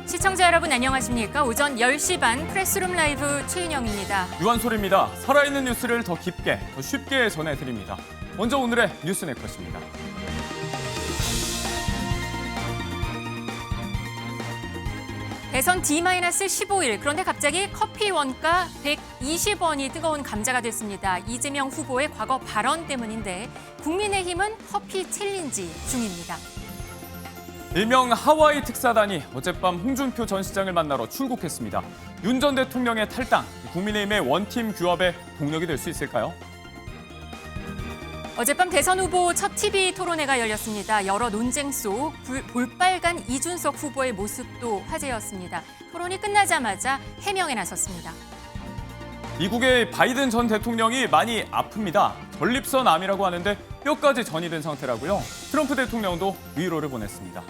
시청자 여러분 안녕하십니까? 오전 10시 반 프레스룸 라이브 최윤영입니다. 유한솔입니다. 살아있는 뉴스를 더 깊게, 더 쉽게 전해드립니다. 먼저 오늘의 뉴스 네컷입니다. 대선 D-15일, 그런데 갑자기 커피 원가 120원이 뜨거운 감자가 됐습니다. 이재명 후보의 과거 발언 때문인데 국민의힘은 커피 챌린지 중입니다. 일명 하와이 특사단이 어젯밤 홍준표 전 시장을 만나러 출국했습니다. 윤 전 대통령의 탈당, 국민의힘의 원팀 규합에 동력이 될 수 있을까요? 어젯밤 대선 후보 첫 TV 토론회가 열렸습니다. 여러 논쟁 속 볼빨간 이준석 후보의 모습도 화제였습니다. 토론이 끝나자마자 해명에 나섰습니다. 미국의 바이든 전 대통령이 많이 아픕니다. 전립선 암이라고 하는데 뼈까지 전이 된 상태라고요. 트럼프 대통령도 위로를 보냈습니다.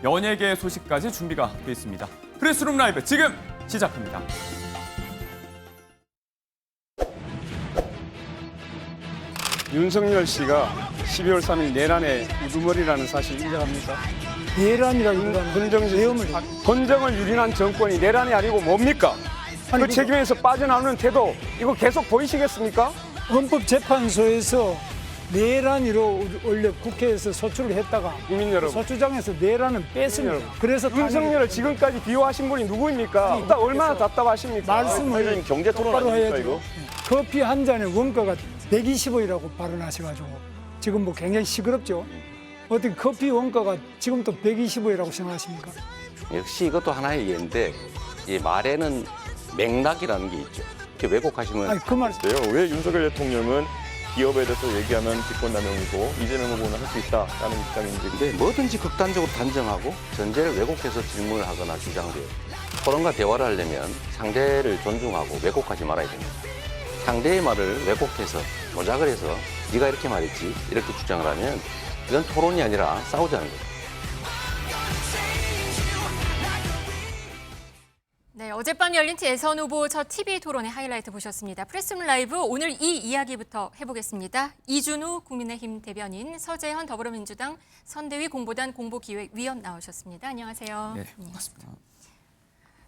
연예계 소식까지 준비가 돼 있습니다. 프레스룸 라이브 지금 시작합니다. 윤석열 씨가 12월 3일 내란의 우두머리라는 사실 인정합니까? 내란이라는 건정을 유린한 정권이 내란이 아니고 뭡니까? 그 책임에서 빠져나오는 태도 이거 계속 보이시겠습니까? 헌법재판소에서 내란으로 원래 국회에서 소추를 했다가 국민 여러분, 소추장에서 내란은 뺐습니다. 그래서 윤석열을 지금까지 비호하신 분이 누구입니까? 일단 얼마나 답답하십니까? 말씀을 경제 토론 똑바로 아닙니까, 해야죠. 이거? 커피 한 잔의 원가가 120원이라고 발언하셔가지고 지금 뭐 굉장히 시끄럽죠. 어떻게 커피 원가가 지금 또 120원이라고 생각하십니까? 역시 이것도 하나의 예인데 이 말에는 맥락이라는 게 있죠. 이렇게 왜곡하시면 아니 그 말. 왜 윤석열 대통령은 기업에 대해서 얘기하면 직권남용이고 이재명 후보는 할 수 있다라는 입장인지. 근데 뭐든지 극단적으로 단정하고 전제를 왜곡해서 질문을 하거나 주장돼요. 토론과 대화를 하려면 상대를 존중하고 왜곡하지 말아야 됩니다. 상대의 말을 왜곡해서 조작을 해서 네가 이렇게 말했지 이렇게 주장을 하면 이건 토론이 아니라 싸우자는 거예요. 네, 어젯밤 열린 대선 후보 첫 TV 토론의 하이라이트 보셨습니다. 프레스룸 라이브 오늘 이 이야기부터 해보겠습니다. 이준우 국민의힘 대변인, 서재현 더불어민주당 선대위 공보단 공보기획위원 나오셨습니다. 안녕하세요. 네, 반갑습니다.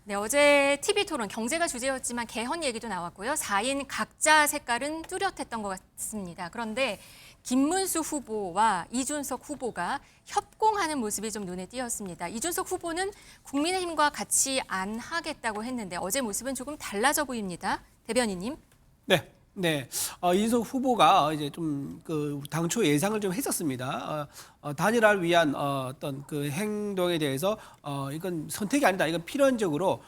네, 어제 TV 토론 경제가 주제였지만 개헌 얘기도 나왔고요. 4인 각자 색깔은 뚜렷했던 것 같습니다. 그런데 김문수 후보와 이준석 후보가 협공하는 모습이 좀 눈에 띄었습니다. 이준석 후보는 국민의힘과 같이 안 하겠다고 했는데 어제 모습은 조금 달라져 보입니다. 대변인님. 네. 이준석 후보가 이제 좀 그 당초 예상을 좀 했었습니다. 단일화를 위한 어떤 그 행동에 대해서 이건 선택이 아니다. 이건 필연적으로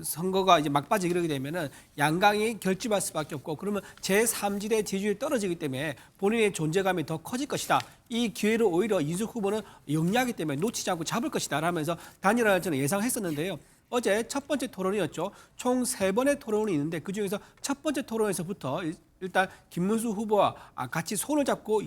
선거가 이제 막바지 이르게 되면은 양강이 결집할 수밖에 없고 그러면 제3지대 지지율이 떨어지기 때문에 본인의 존재감이 더 커질 것이다. 이 기회를 오히려 이준석 후보는 영리하기 때문에 놓치지 않고 잡을 것이다 라면서 단일화를 저는 예상했었는데요. 어제 첫 번째 토론이었죠. 총 3번의 토론이 있는데 그중에서 첫 번째 토론에서부터 일단 김문수 후보와 같이 손을 잡고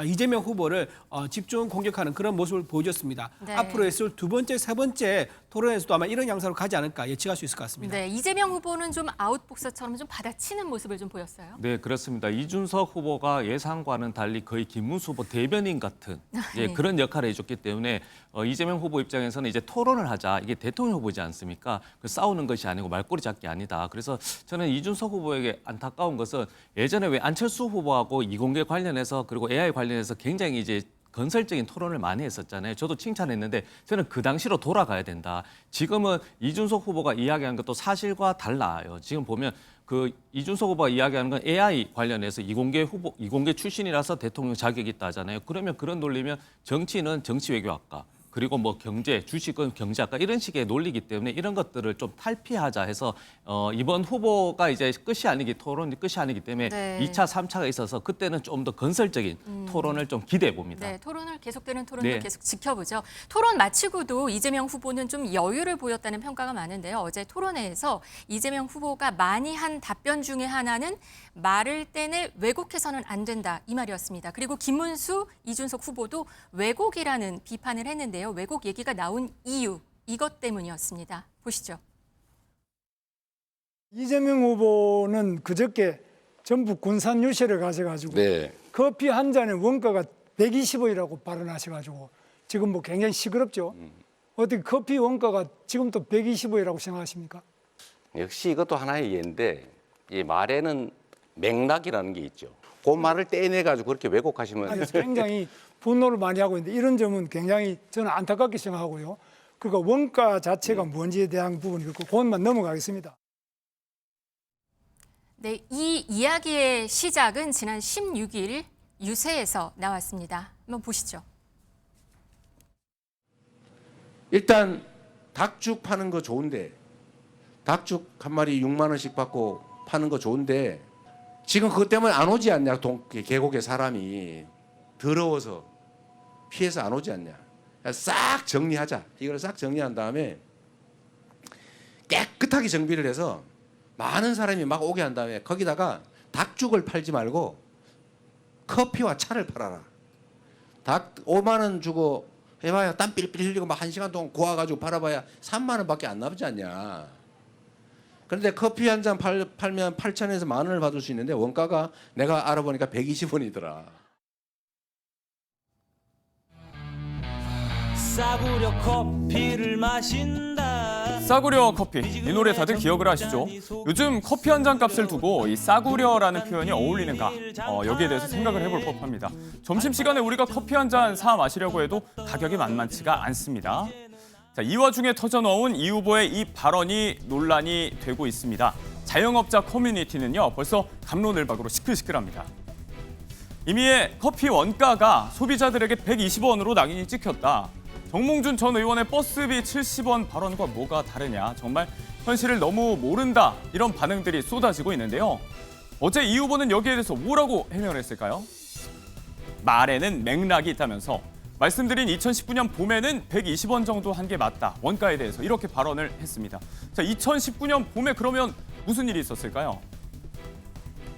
이재명 후보를 집중 공격하는 그런 모습을 보여줬습니다. 네. 앞으로 있을 두 번째, 세 번째 토론에서도 아마 이런 양상으로 가지 않을까 예측할 수 있을 것 같습니다. 네, 이재명 후보는 좀 아웃복서처럼 좀 받아치는 모습을 좀 보였어요. 네, 그렇습니다. 이준석 후보가 예상과는 달리 거의 김문수 후보 대변인 같은 네. 그런 역할을 해줬기 때문에 이재명 후보 입장에서는 이제 토론을 하자. 이게 대통령 후보지 않습니까? 그 싸우는 것이 아니고 말꼬리 잡기 아니다. 그래서 저는 이준석 후보에게 안타까운 것은 예전에 왜 안철수 후보하고 이공계 관련해서 그리고 AI 관련해서 굉장히 이제 건설적인 토론을 많이 했었잖아요. 저도 칭찬했는데 저는 그 당시로 돌아가야 된다. 지금은 이준석 후보가 이야기한 것도 사실과 달라요. 지금 보면 그 이준석 후보가 이야기하는 건 AI 관련해서 이공계 출신이라서 대통령 자격이 있다 하잖아요. 그러면 그런 논리면 정치는 정치외교학과 그리고 뭐 경제, 주식은 경제학과 이런 식의 논리이기 때문에 이런 것들을 좀 탈피하자 해서 이번 후보가 이제 토론이 끝이 아니기 때문에 네. 2차, 3차가 있어서 그때는 좀 더 건설적인 토론을 좀 기대해 봅니다. 네, 계속되는 토론도 네. 계속 지켜보죠. 토론 마치고도 이재명 후보는 좀 여유를 보였다는 평가가 많은데요. 어제 토론회에서 이재명 후보가 많이 한 답변 중에 하나는 말을 떼내 왜곡해서는 안 된다 이 말이었습니다. 그리고 김문수, 이준석 후보도 왜곡이라는 비판을 했는데요. 왜곡 얘기가 나온 이유, 이것 때문이었습니다. 보시죠. 이재명 후보는 그저께 전북 군산 유세를 가셔가지고 네. 커피 한 잔의 원가가 120원이라고 발언하셔가지고 지금 뭐 굉장히 시끄럽죠. 어떻게 커피 원가가 지금도 125이라고 생각하십니까? 역시 이것도 하나의 예인데 이 말에는 맥락이라는 게 있죠. 그 말을 떼내가지고 그렇게 왜곡하시면 아니, 굉장히 분노를 많이 하고 있는데 이런 점은 굉장히 저는 안타깝게 생각하고요. 그리고 원가 자체가 뭔지에 대한 부분이 있고 그것만 넘어가겠습니다. 네, 이 이야기의 시작은 지난 16일 유세에서 나왔습니다. 한번 보시죠. 일단 닭죽 파는 거 좋은데 닭죽 한 마리 6만 원씩 받고 파는 거 좋은데 지금 그것 때문에 안 오지 않냐? 계곡에 사람이 더러워서 피해서 안 오지 않냐? 싹 정리하자. 이걸 싹 정리한 다음에 깨끗하게 정비를 해서 많은 사람이 막 오게 한 다음에 거기다가 닭죽을 팔지 말고 커피와 차를 팔아라. 닭 5만 원 주고 해봐야 땀 삘삘 흘리고 막 1시간 동안 구워가지고 팔아봐야 3만 원밖에 안 남지 않냐. 그런데 커피 한 잔 팔면 8천에서 1만 원을 받을 수 있는데 원가가 내가 알아보니까 120원이더라. 싸구려 커피를 마신다. 싸구려 커피, 이 노래 다들 기억을 하시죠? 요즘 커피 한 잔 값을 두고 이 싸구려라는 표현이 어울리는가 여기에 대해서 생각을 해볼 법합니다. 점심시간에 우리가 커피 한 잔 사 마시려고 해도 가격이 만만치가 않습니다. 자, 이 와중에 터져나온 이 후보의 이 발언이 논란이 되고 있습니다. 자영업자 커뮤니티는요, 벌써 갑론을박으로 시끌시끌합니다. 이미의 커피 원가가 소비자들에게 120원으로 낙인이 찍혔다. 정몽준 전 의원의 버스비 70원 발언과 뭐가 다르냐. 정말 현실을 너무 모른다. 이런 반응들이 쏟아지고 있는데요. 어제 이 후보는 여기에 대해서 뭐라고 해명을 했을까요? 말에는 맥락이 있다면서 말씀드린 2019년 봄에는 120원 정도 한 게 맞다. 원가에 대해서 이렇게 발언을 했습니다. 자, 2019년 봄에 그러면 무슨 일이 있었을까요?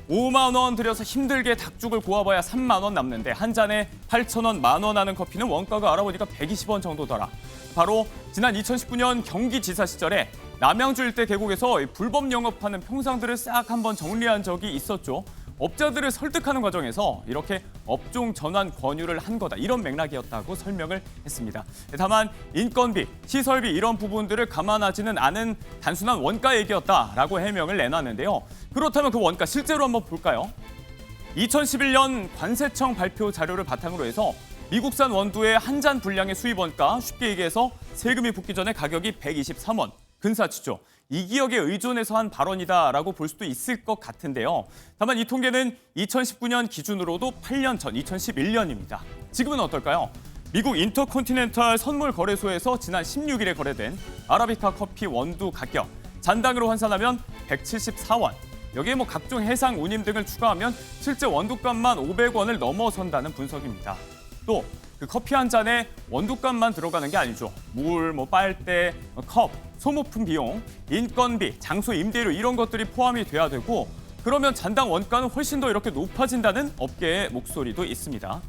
5만 원 들여서 힘들게 닭죽을 구워봐야 3만 원 남는데 한 잔에 8,000원, 10,000원 하는 커피는 원가가 알아보니까 120원 정도더라. 바로 지난 2019년 경기지사 시절에 남양주 일대 계곡에서 불법 영업하는 평상들을 싹 한번 정리한 적이 있었죠. 업자들을 설득하는 과정에서 이렇게 업종 전환 권유를 한 거다. 이런 맥락이었다고 설명을 했습니다. 다만 인건비, 시설비 이런 부분들을 감안하지는 않은 단순한 원가 얘기였다라고 해명을 내놨는데요. 그렇다면 그 원가 실제로 한번 볼까요? 2011년 관세청 발표 자료를 바탕으로 해서 미국산 원두의 한 잔 분량의 수입 원가, 쉽게 얘기해서 세금이 붙기 전에 가격이 123원, 근사치죠. 이 기억에 의존해서 한 발언이다라고 볼 수도 있을 것 같은데요. 다만 이 통계는 2019년 기준으로도 8년 전 2011년입니다. 지금은 어떨까요? 미국 인터컨티넨탈 선물 거래소에서 지난 16일에 거래된 아라비카 커피 원두 가격, 잔당으로 환산하면 174원. 여기에 각종 해상 운임 등을 추가하면 실제 원두값만 500원을 넘어선다는 분석입니다. 또 그 커피 한 잔에 원두값만 들어가는 게 아니죠. 물, 빨대, 컵, 소모품 비용, 인건비, 장소 임대료 이런 것들이 포함이 돼야 되고 그러면 잔당 원가는 훨씬 더 이렇게 높아진다는 업계의 목소리도 있습니다.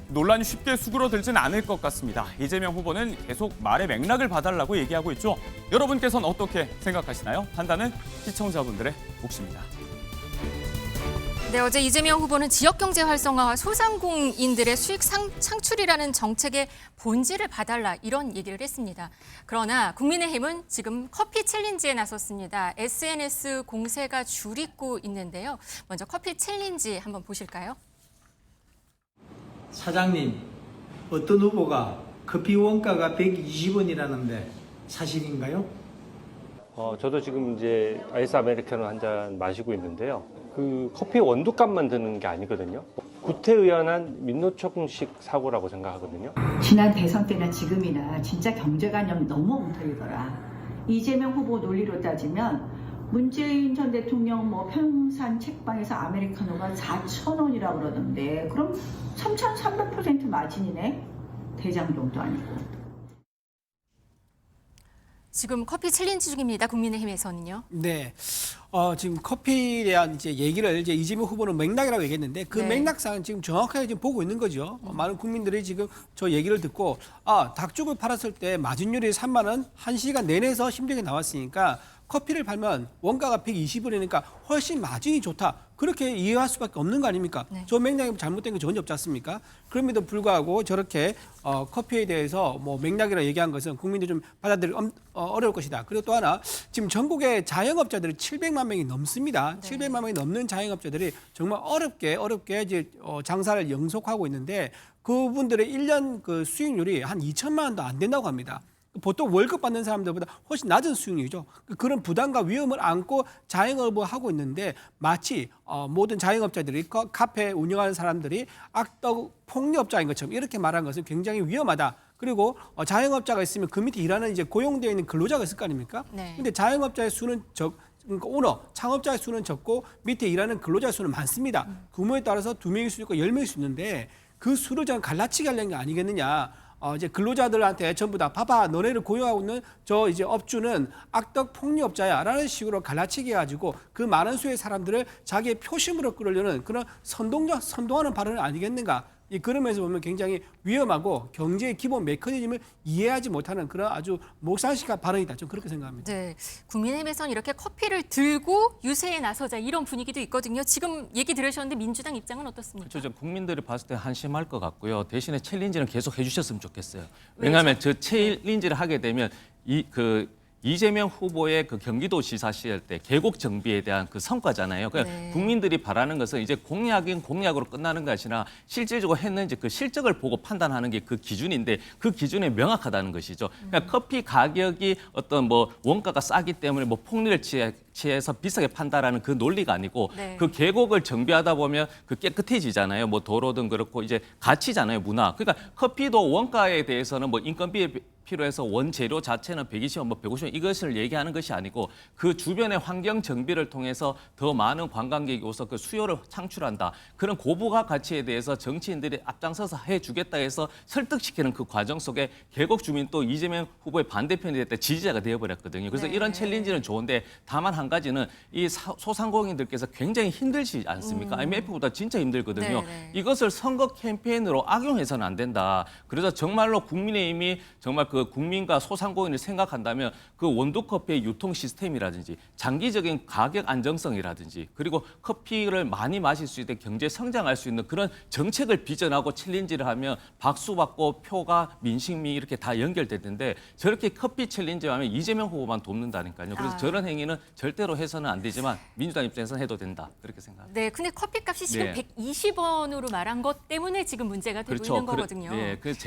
논란이 쉽게 수그러들진 않을 것 같습니다. 이재명 후보는 계속 말의 맥락을 봐달라고 얘기하고 있죠. 여러분께서는 어떻게 생각하시나요? 판단은 시청자분들의 몫입니다. 네, 어제 이재명 후보는 지역경제 활성화와 소상공인들의 수익 창출이라는 정책의 본질을 봐달라 이런 얘기를 했습니다. 그러나 국민의힘은 지금 커피 챌린지에 나섰습니다. SNS 공세가 줄이고 있는데요. 먼저 커피 챌린지 한번 보실까요? 사장님, 어떤 후보가 커피 원가가 120원이라는데 사실인가요? 저도 지금 이제 아이스 아메리카노 한 잔 마시고 있는데요. 그 커피 원두값만 드는 게 아니거든요. 구태의연한 민노총식 사고라고 생각하거든요. 지난 대선 때나 지금이나 진짜 경제관념 너무 엉터리더라. 이재명 후보 논리로 따지면 문재인 전 대통령 평산 책방에서 아메리카노가 4,000원이라고 그러던데 그럼 3,300% 마진이네. 대장동도 아니고. 지금 커피 챌린지 중입니다. 국민의힘에서는요. 네. 지금 커피에 대한 얘기를 이재명 후보는 맥락이라고 얘기했는데 그 네. 맥락상은 지금 정확하게 지금 보고 있는 거죠. 많은 국민들이 지금 저 얘기를 듣고 닭죽을 팔았을 때 마진율이 3만 원 1시간 내내서 힘들게 나왔으니까 커피를 팔면 원가가 120원이니까 훨씬 마진이 좋다. 그렇게 이해할 수밖에 없는 거 아닙니까? 네. 저 맥락이 잘못된 게 전혀 없지 않습니까? 그럼에도 불구하고 저렇게 커피에 대해서 뭐 맥락이라 얘기한 것은 국민들이 좀 받아들이기 어려울 것이다. 그리고 또 하나 지금 전국에 자영업자들이 700만 명이 넘습니다. 네. 700만 명이 넘는 자영업자들이 정말 어렵게 이제 장사를 영속하고 있는데 그분들의 1년 그 수익률이 한 2천만 원도 안 된다고 합니다. 보통 월급 받는 사람들보다 훨씬 낮은 수익률이죠. 그런 부담과 위험을 안고 자영업을 하고 있는데 마치 모든 자영업자들이 카페 운영하는 사람들이 악덕 폭력자인 것처럼 이렇게 말한 것은 굉장히 위험하다. 그리고 자영업자가 있으면 그 밑에 일하는 이제 고용되어 있는 근로자가 있을 거 아닙니까? 네. 근데 자영업자의 수는 그러니까 오너, 창업자의 수는 적고 밑에 일하는 근로자의 수는 많습니다. 규모에 따라서 2명일 수 있고 10명일 수 있는데 그 수를 좀 갈라치기 하려는 게 아니겠느냐. 이제 근로자들한테 전부 다 봐봐 너네를 고용하고 있는 저 이제 업주는 악덕 폭력자야라는 식으로 갈라치기 해가지고 그 많은 수의 사람들을 자기의 표심으로 끌으려는 그런 선동하는 발언은 아니겠는가? 그런 면에서 보면 굉장히 위험하고 경제의 기본 메커니즘을 이해하지 못하는 그런 아주 목상식한 발언이다. 좀 그렇게 생각합니다. 네, 국민의힘에서는 이렇게 커피를 들고 유세에 나서자 이런 분위기도 있거든요. 지금 얘기 들으셨는데 민주당 입장은 어떻습니까? 그렇죠. 국민들이 봤을 때 한심할 것 같고요. 대신에 챌린지는 계속 해주셨으면 좋겠어요. 왜냐하면 저 챌린지를 하게 되면 이재명 후보의 그 경기도지사 시절 때 계곡 정비에 대한 그 성과잖아요. 그러니까 네. 국민들이 바라는 것은 이제 공약인 공약으로 끝나는 것이 아니라 실질적으로 했는지 그 실적을 보고 판단하는 게 그 기준인데 그 기준이 명확하다는 것이죠. 그러니까 커피 가격이 어떤 뭐 원가가 싸기 때문에 뭐 폭리를 취해서 비싸게 판다라는 그 논리가 아니고 네. 그 계곡을 정비하다 보면 그 깨끗해지잖아요. 뭐 도로든 그렇고 이제 가치잖아요, 문화. 그러니까 커피도 원가에 대해서는 뭐 인건비에 필요해서 원재료 자체는 120원, 뭐 150원 이것을 얘기하는 것이 아니고 그 주변의 환경 정비를 통해서 더 많은 관광객이 오서 그 수요를 창출한다. 그런 고부가 가치에 대해서 정치인들이 앞장서서 해주겠다 해서 설득시키는 그 과정 속에 계곡 주민 또 이재명 후보의 반대편이 됐다 지지자가 되어버렸거든요. 그래서 네. 이런 챌린지는 좋은데 다만 한 가지는 이 소상공인들께서 굉장히 힘들지 않습니까? IMF보다 진짜 힘들거든요. 네. 이것을 선거 캠페인으로 악용해서는 안 된다. 그래서 정말로 국민의힘이 정말 그 국민과 소상공인을 생각한다면 그 원두커피의 유통 시스템이라든지 장기적인 가격 안정성이라든지 그리고 커피를 많이 마실 수 있게 경제 성장할 수 있는 그런 정책을 비전하고 챌린지를 하면 박수 받고 표가 민심이 이렇게 다 연결될 텐데 저렇게 커피 챌린지 하면 이재명 후보만 돕는다니까요. 그래서 저런 행위는 절대로 해서는 안 되지만 민주당 입장에서는 해도 된다. 그렇게 생각합니다. 네, 근데 커피값이 지금 네. 120원으로 말한 것 때문에 지금 문제가 되고 있는 거거든요. 네, 그래서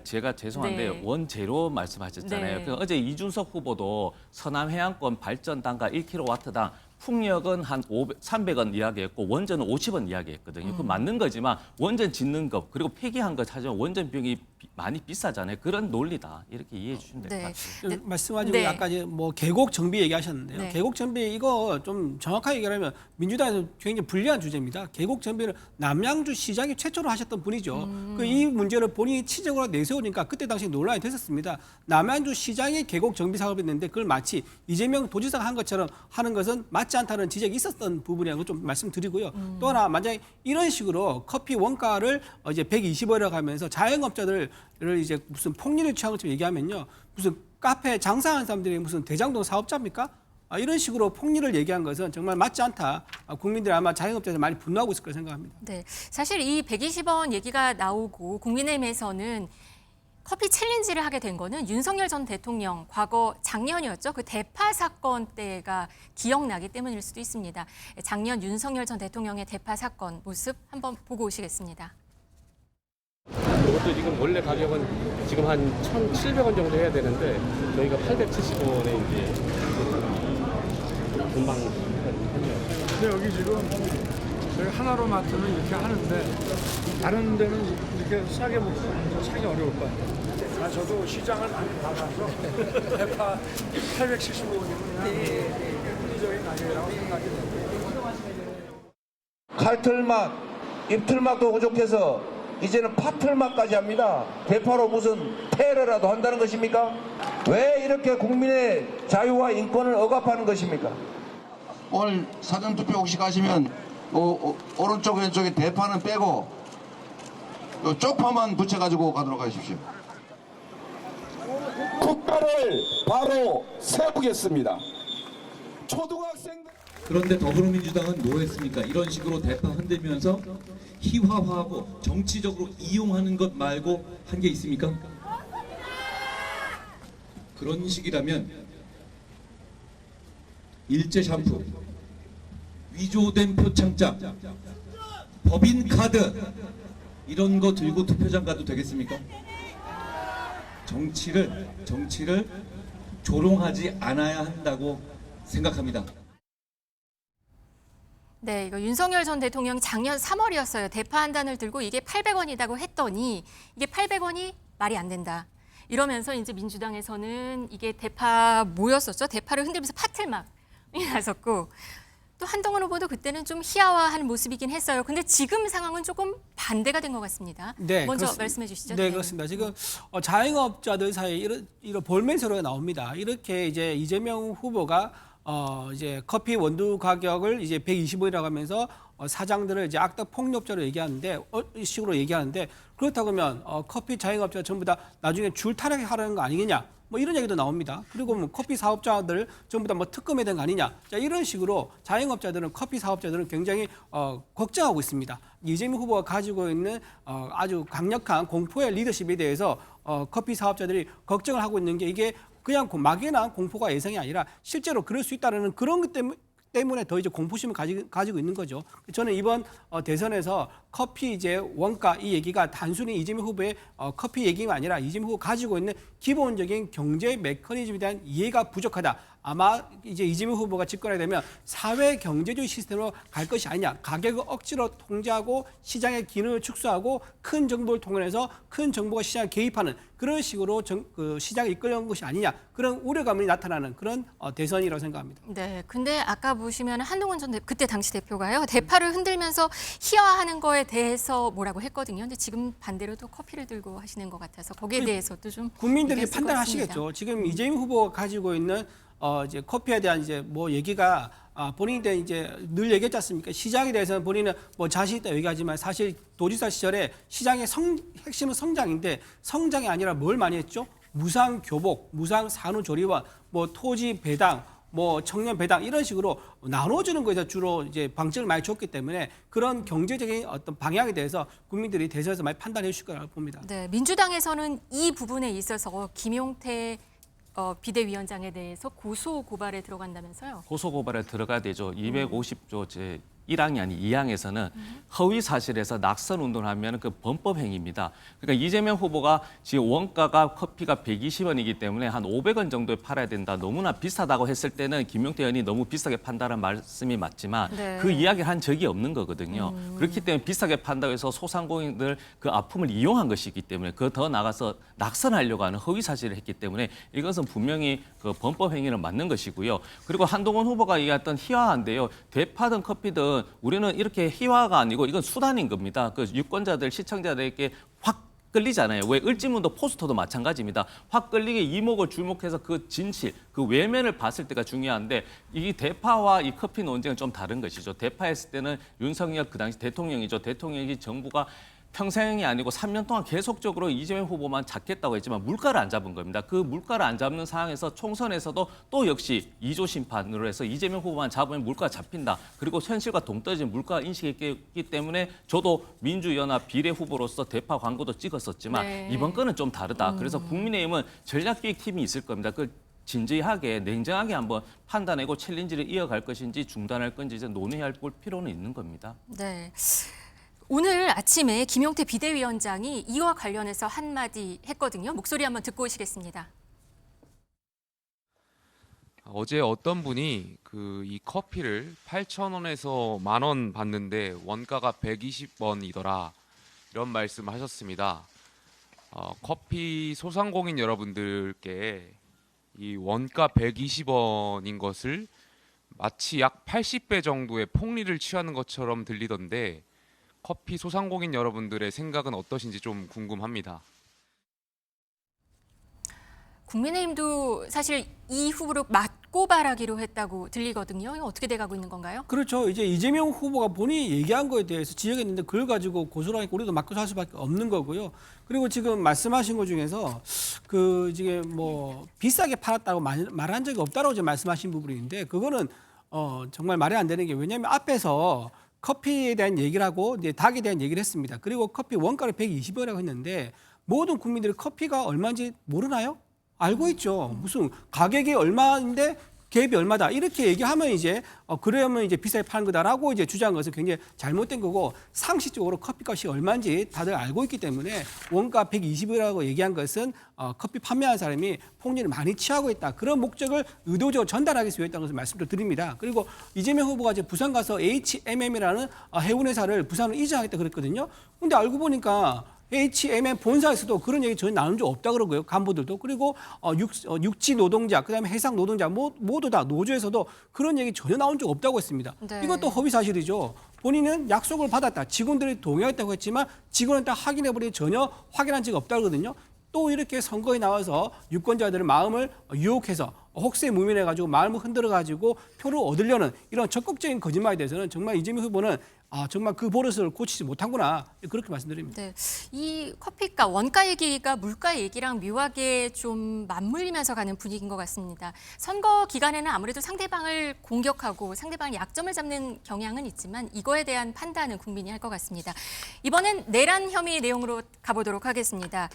제가 죄송한데 네. 원재료 말씀하셨잖아요. 네. 그 어제 이준석 후보도 서남 해안권 발전 단가 1kW당 풍력은 한 300원 이야기했고 원전은 50원 이야기했거든요. 그 맞는 거지만 원전 짓는 것 그리고 폐기한 것 하지만 원전 비용이 많이 비싸잖아요. 그런 논리다. 이렇게 이해해 주시면 될 것 네. 같아요. 말씀하시고 네. 아까 이제 뭐 계곡 정비 얘기하셨는데요. 네. 계곡 정비 이거 좀 정확하게 얘기하면 민주당에서 굉장히 불리한 주제입니다. 계곡 정비를 남양주 시장이 최초로 하셨던 분이죠. 이 문제를 본인이 치적으로 내세우니까 그때 당시 논란이 됐었습니다. 남양주 시장이 계곡 정비 사업을 했는데 그걸 마치 이재명 도지사가 한 것처럼 하는 것은 맞지 않다는 지적이 있었던 부분이라는 걸 좀 말씀드리고요. 또 하나 만약에 이런 식으로 커피 원가를 이제 120원이라고 하면서 자영업자들을 이제 무슨 폭리를 취한 것처럼 얘기하면요. 무슨 카페 장사하는 사람들이 무슨 대장동 사업자입니까? 이런 식으로 폭리를 얘기한 것은 정말 맞지 않다. 국민들이 아마 자영업자들 많이 분노하고 있을 거라 생각합니다. 네, 사실 이 120원 얘기가 나오고 국민의힘에서는 커피 챌린지를 하게 된 거는 윤석열 전 대통령 과거 작년이었죠. 그 대파 사건 때가 기억나기 때문일 수도 있습니다. 작년 윤석열 전 대통령의 대파 사건 모습 한번 보고 오시겠습니다. 이것도 지금 원래 가격은 지금 한 1,700원 정도 해야 되는데 저희가 870원에 이제 금방 했네요. 근데 여기 지금 저희 하나로 마트는 이렇게 하는데 다른 데는 이렇게 싸게 먹고 사기 어려울 것 같아요. 저도 시장을 많이 봐봐서 대파 875원이면 합리적인 가격이라고 생각이 됩니다. 칼틀맛, 입틀맛도 부족해서 이제는 파틀맛까지 합니다. 대파로 무슨 테러라도 한다는 것입니까? 왜 이렇게 국민의 자유와 인권을 억압하는 것입니까? 오늘 사전투표 혹시 가시면 오른쪽 왼쪽에 대파는 빼고 쪽파만 붙여가지고 가도록 하십시오. 국가를 바로 세우겠습니다. 초등학생들 그런데 더불어민주당은 뭐 했습니까? 이런 식으로 대파 흔들면서 희화화하고 정치적으로 이용하는 것 말고 한 게 있습니까? 그런 식이라면 일제 샴푸, 위조된 표창장, 법인카드 이런 거 들고 투표장 가도 되겠습니까? 정치를 조롱하지 않아야 한다고 생각합니다. 네, 이거 윤석열 전 대통령 작년 3월이었어요. 대파 한 단을 들고 이게 800원이라고 했더니 이게 800원이 말이 안 된다. 이러면서 이제 민주당에서는 이게 대파 뭐였었죠? 대파를 흔들면서 파틀막이 나섰고 또 한동훈 후보도 그때는 좀 희화화하는 모습이긴 했어요. 근데 지금 상황은 조금 반대가 된 것 같습니다. 네, 먼저 그렇습니다. 말씀해 주시죠. 네, 그렇습니다. 지금 자영업자들 사이에 이런 볼멘 소리가 나옵니다. 이렇게 이제 이재명 후보가 이제 커피 원두 가격을 이제 120원이라고 하면서 사장들을 이제 악덕 폭력자로 얘기하는데 이 식으로 얘기하는데 그렇다고 하면 커피 자영업자 전부 다 나중에 줄 타락하라는 거 아니겠냐? 뭐 이런 얘기도 나옵니다. 그리고 뭐 커피 사업자들 전부 다 뭐 특검에 된 거 아니냐? 자, 이런 식으로 자영업자들은 커피 사업자들은 굉장히 걱정하고 있습니다. 이재명 후보가 가지고 있는 아주 강력한 공포의 리더십에 대해서 커피 사업자들이 걱정을 하고 있는 게 이게 그냥 막연한 공포가 예상이 아니라 실제로 그럴 수 있다는 그런 것 때문에 더 이제 공포심을 가지고 있는 거죠. 저는 이번 대선에서 커피 이제 원가 이 얘기가 단순히 이재명 후보의 커피 얘기가 아니라 이재명 후보 가지고 있는 기본적인 경제 메커니즘에 대한 이해가 부족하다. 아마 이제 이재명 후보가 집권하게 되면 사회 경제주의 시스템으로 갈 것이 아니냐. 가격을 억지로 통제하고 시장의 기능을 축소하고 큰 정보를 통해서 큰 정보가 시장에 개입하는 그런 식으로 시장을 이끌려는 것이 아니냐. 그런 우려감이 나타나는 그런 대선이라고 생각합니다. 네, 근데 아까 보시면 한동훈 전 그때 당시 대표가요. 대파를 흔들면서 희화화하는 거에 대해서 뭐라고 했거든요. 근데 지금 반대로 또 커피를 들고 하시는 것 같아서 거기에 대해서도 좀 국민들이 판단하시겠죠. 지금 이재명 후보가 가지고 있는 이제 커피에 대한 이제 뭐 얘기가 본인이 이제 늘 얘기했지 않습니까? 시장에 대해서는 본인은 뭐 자신 있다 얘기하지만 사실 도지사 시절에 시장의 핵심은 성장인데 성장이 아니라 뭘 많이 했죠? 무상 교복, 무상 산후조리원, 뭐 토지 배당, 뭐 청년 배당 이런 식으로 나눠주는 거에서 주로 이제 방점을 많이 줬기 때문에 그런 경제적인 어떤 방향에 대해서 국민들이 대선에서 많이 판단해 주실 거라고 봅니다. 네, 민주당에서는 이 부분에 있어서 김용태 비대위원장에 대해서 고소 고발에 들어간다면서요? 고소 고발에 들어가야 되죠. 250조 제 1항이 아닌 2항에서는 허위 사실에서 낙선 운동을 하면 그 범법 행위입니다. 그러니까 이재명 후보가 지금 원가가 커피가 120원이기 때문에 한 500원 정도에 팔아야 된다. 너무나 비싸다고 했을 때는 김용태 의원이 너무 비싸게 판다는 말씀이 맞지만 네. 그 이야기를 한 적이 없는 거거든요. 그렇기 때문에 비싸게 판다고 해서 소상공인들 그 아픔을 이용한 것이기 때문에 그 더 나가서 낙선하려고 하는 허위 사실을 했기 때문에 이것은 분명히 그 범법 행위는 맞는 것이고요. 그리고 한동훈 후보가 얘기했던 희화화인데요. 대파든 커피든 우리는 이렇게 희화가 아니고 이건 수단인 겁니다. 그 유권자들, 시청자들에게 확 끌리잖아요. 왜 을지문도 포스터도 마찬가지입니다. 확 끌리게 이목을 주목해서 그 진실, 그 외면을 봤을 때가 중요한데 이 대파와 이 커피 논쟁은 좀 다른 것이죠. 대파했을 때는 윤석열 그 당시 대통령이죠. 대통령이 정부가 평생이 아니고 3년 동안 계속적으로 이재명 후보만 잡겠다고 했지만 물가를 안 잡은 겁니다. 그 물가를 안 잡는 상황에서 총선에서도 또 역시 2조 심판으로 해서 이재명 후보만 잡으면 물가가 잡힌다. 그리고 현실과 동떨어진 물가 인식이 있기 때문에 저도 민주연합 비례 후보로서 대파 광고도 찍었었지만 네. 이번 건은 좀 다르다. 그래서 국민의힘은 전략기획팀이 있을 겁니다. 그 진지하게 냉정하게 한번 판단하고 챌린지를 이어갈 것인지 중단할 건지 이제 논의할 필요는 있는 겁니다. 네. 오늘 아침에 김용태 비대위원장이 이와 관련해서 한마디 했거든요. 목소리 한번 듣고 오시겠습니다. 어제 어떤 분이 이 커피를 8,000원에서 10,000원 받는데 원가가 120원이더라 이런 말씀하셨습니다. 커피 소상공인 여러분들께 이 원가 120원인 것을 마치 약 80배 정도의 폭리를 취하는 것처럼 들리던데 커피 소상공인 여러분들의 생각은 어떠신지 좀 궁금합니다. 국민의힘도 사실 이 후보로 맞고발하기로 했다고 들리거든요. 이거 어떻게 돼가고 있는 건가요? 그렇죠. 이제 이재명 후보가 본인이 얘기한 거에 대해서 지적했는데 그걸 가지고 고소를 하니까 우리도 맞고 살 수밖에 없는 거고요. 그리고 지금 말씀하신 것 중에서 지금 뭐 비싸게 팔았다고 말한 적이 없다라고 지금 말씀하신 부분인데 그거는 정말 말이 안 되는 게 왜냐하면 앞에서 커피에 대한 얘기를 하고 이제 닭에 대한 얘기를 했습니다. 그리고 커피 원가를 120원이라고 했는데 모든 국민들이 커피가 얼마인지 모르나요? 알고 있죠. 무슨 가격이 얼마인데 갭이 얼마다 이렇게 얘기하면 이제 그러면 이제 비싸게 파는 거다라고 이제 주장한 것은 굉장히 잘못된 거고 상식적으로 커피값이 얼마인지 다들 알고 있기 때문에 원가 120이라고 얘기한 것은 커피 판매하는 사람이 폭리를 많이 취하고 있다. 그런 목적을 의도적으로 전달하기 위해 했다는 것을 말씀을 드립니다. 그리고 이재명 후보가 이제 부산 가서 HMM이라는 해운회사를 부산으로 이전하겠다 그랬거든요. 근데 알고 보니까 HMM 본사에서도 그런 얘기 전혀 나눈 적 없다 그러고요. 간부들도. 그리고 육지 노동자, 그다음에 해상 노동자 모두 다 노조에서도 그런 얘기 전혀 나온 적 없다고 했습니다. 네. 이것도 허위 사실이죠. 본인은 약속을 받았다. 직원들이 동의했다고 했지만 직원한테 확인해보니 전혀 확인한 적이 없다 그러거든요. 또 이렇게 선거에 나와서 유권자들의 마음을 유혹해서 혹세무민해가지고 마음을 흔들어가지고 표를 얻으려는 이런 적극적인 거짓말에 대해서는 정말 이재명 후보는 정말 그 버릇을 고치지 못한구나 그렇게 말씀드립니다. 네, 이 커피값, 원가 얘기가 물가 얘기랑 묘하게 좀 맞물리면서 가는 분위기인 것 같습니다. 선거 기간에는 아무래도 상대방을 공격하고 상대방의 약점을 잡는 경향은 있지만 이거에 대한 판단은 국민이 할 것 같습니다. 이번엔 내란 혐의 내용으로 가보도록 하겠습니다.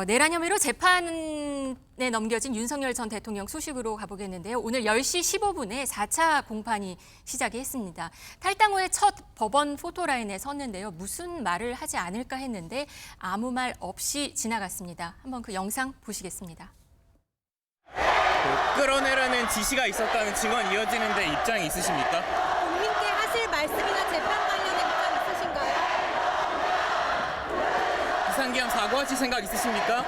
내란 혐의로 재판에 넘겨진 윤석열 전 대통령 소식으로 가보겠는데요. 오늘 10시 15분에 4차 공판이 시작이 했습니다. 탈당 후에 첫 법원 포토라인에 섰는데요. 무슨 말을 하지 않을까 했는데 아무 말 없이 지나갔습니다. 한번 그 영상 보시겠습니다. 끌어내라는 지시가 있었다는 증언 이어지는데 입장이 있으십니까? 국민께 하실 말씀이나 재판 관련된 입장 있으신가요? 비상계엄 사과하실 생각 있으십니까?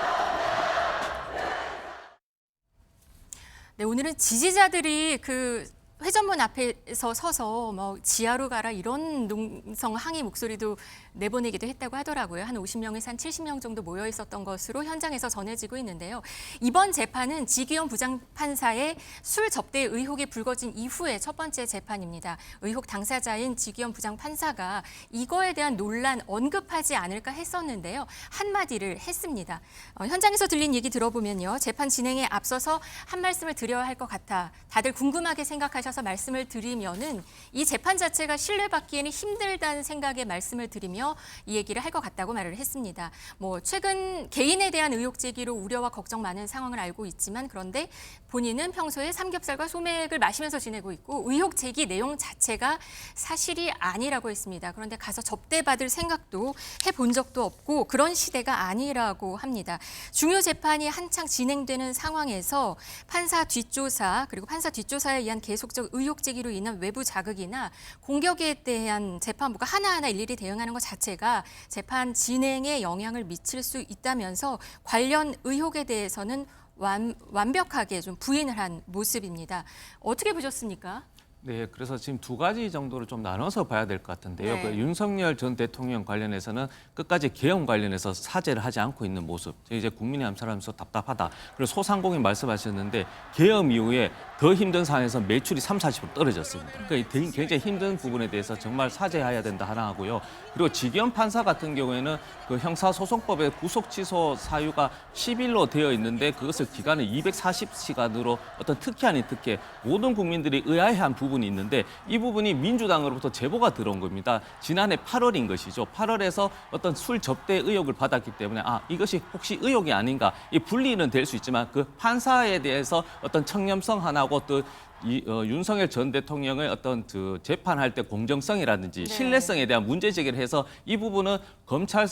네, 오늘은 지지자들이 그 회전문 앞에서 서서 뭐 지하로 가라 이런 농성 항의 목소리도 내보내기도 했다고 하더라고요. 한 50명에서 한 70명 정도 모여 있었던 것으로 현장에서 전해지고 있는데요. 이번 재판은 지기현 부장판사의 술 접대 의혹이 불거진 이후에 첫 번째 재판입니다. 의혹 당사자인 지기현 부장판사가 이거에 대한 논란 언급하지 않을까 했었는데요. 한마디를 했습니다. 현장에서 들린 얘기 들어보면요. 재판 진행에 앞서서 한 말씀을 드려야 할 것 같아. 다들 궁금하게 생각하셔서 말씀을 드리면은 이 재판 자체가 신뢰받기에는 힘들다는 생각에 말씀을 드리며 이 얘기를 할 것 같다고 말을 했습니다. 뭐 최근 개인에 대한 의혹 제기로 우려와 걱정 많은 상황을 알고 있지만 그런데 본인은 평소에 삼겹살과 소맥을 마시면서 지내고 있고 의혹 제기 내용 자체가 사실이 아니라고 했습니다. 그런데 가서 접대받을 생각도 해본 적도 없고 그런 시대가 아니라고 합니다. 중요 재판이 한창 진행되는 상황에서 판사 뒷조사 그리고 판사 뒷조사에 의한 계속적 의혹 제기로 인한 외부 자극이나 공격에 대한 재판부가 하나하나 일일이 대응하는 것 자체가 재판 진행에 영향을 미칠 수 있다면서 관련 의혹에 대해서는 완벽하게 좀 부인을 한 모습입니다. 어떻게 보셨습니까? 네, 그래서 지금 두 가지 정도로 좀 나눠서 봐야 될 것 같은데요. 네. 그 윤석열 전 대통령 관련해서는 끝까지 계엄 관련해서 사죄를 하지 않고 있는 모습. 이제 국민이 암살하면서 답답하다. 그리고 소상공인 말씀하셨는데 계엄 이후에 더 힘든 상황에서 매출이 30-40% 떨어졌습니다. 그러니까 굉장히 힘든 부분에 대해서 정말 사죄해야 된다 하나 하고요. 그리고 지기현 판사 같은 경우에는 그 형사소송법에 구속 취소 사유가 10일로 되어 있는데 그것을 기간을 240시간으로 어떤 특혜 아닌 특혜 모든 국민들이 의아해한 부분이 있는데 이 부분이 민주당으로부터 제보가 들어온 겁니다. 지난해 8월인 것이죠. 8월에서 어떤 술 접대 의혹을 받았기 때문에 이것이 혹시 의혹이 아닌가 이 분리는 될 수 있지만 그 판사에 대해서 어떤 청렴성 하나고 또 윤석열 전 대통령의 어떤 그 재판할 때 공정성이라든지 신뢰성에 대한 문제 제기를 해서 이 부분은 검사,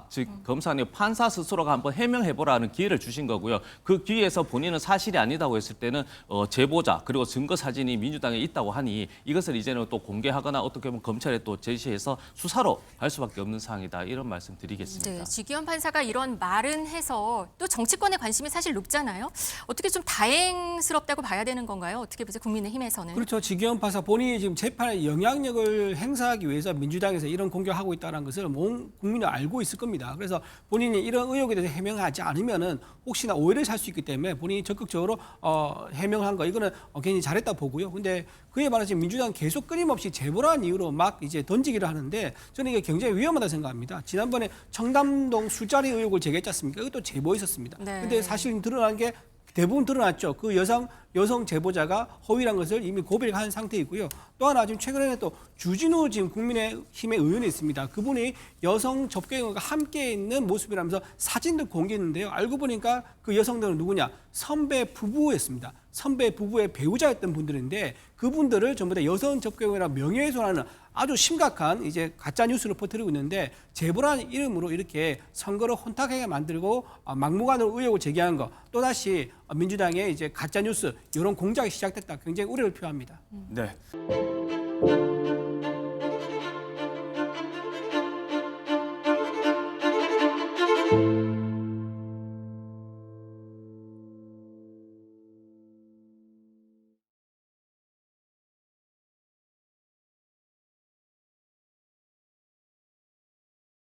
즉 검사 아니고 판사 스스로가 한번 해명해보라는 기회를 주신 거고요. 그 기회에서 본인은 사실이 아니다고 했을 때는 제보자 그리고 증거 사진이 민주당에 있다고 하니 이것을 이제는 또 공개하거나 어떻게 보면 검찰에 또 제시해서 수사로 갈 수밖에 없는 상황이다. 이런 말씀 드리겠습니다. 네, 지기현 판사가 이런 말은 해서 또 정치권의 관심이 사실 높잖아요. 어떻게 좀 다행스럽다고 봐야 되는 건가요? 어떻게 보세요? 국민의힘에서는. 그렇죠. 지기현 판사 본인이 지금 재판에 영향력을 행사하기 위해서 민주당에서 이런 공격하고 있다는 것을 온 국민이 알고 있을 겁니다. 그래서 본인이 이런 의혹에 대해서 해명하지 않으면은 혹시나 오해를 살 수 있기 때문에 본인이 적극적으로 해명한 거 이거는 굉장히 잘했다 보고요. 근데 그에 반해서 지금 민주당 계속 끊임없이 제보라는 이유로 막 이제 던지기를 하는데 저는 이게 굉장히 위험하다 생각합니다. 지난번에 청담동 술자리 의혹을 제기했지 않습니까? 이것도 제보했었습니다. 네. 근데 사실 드러난 게 대부분 드러났죠. 그 여성 제보자가 허위란 것을 이미 고백한 상태이고요. 또 하나 지금 최근에 또 주진우 지금 국민의힘의 의원이 있습니다. 그분이 여성 접견과 함께 있는 모습이라면서 사진도 공개했는데요. 알고 보니까 그 여성들은 누구냐? 선배 부부였습니다. 선배 부부의 배우자였던 분들인데 그분들을 전부 다 여성 접견이라 명예훼손하는 아주 심각한 이제 가짜 뉴스를 퍼뜨리고 있는데 제보라는 이름으로 이렇게 선거를 혼탁하게 만들고 막무가내로 의혹을 제기하는 거 또다시 민주당의 이제 가짜 뉴스 이런 공작이 시작됐다. 굉장히 우려를 표합니다. 네.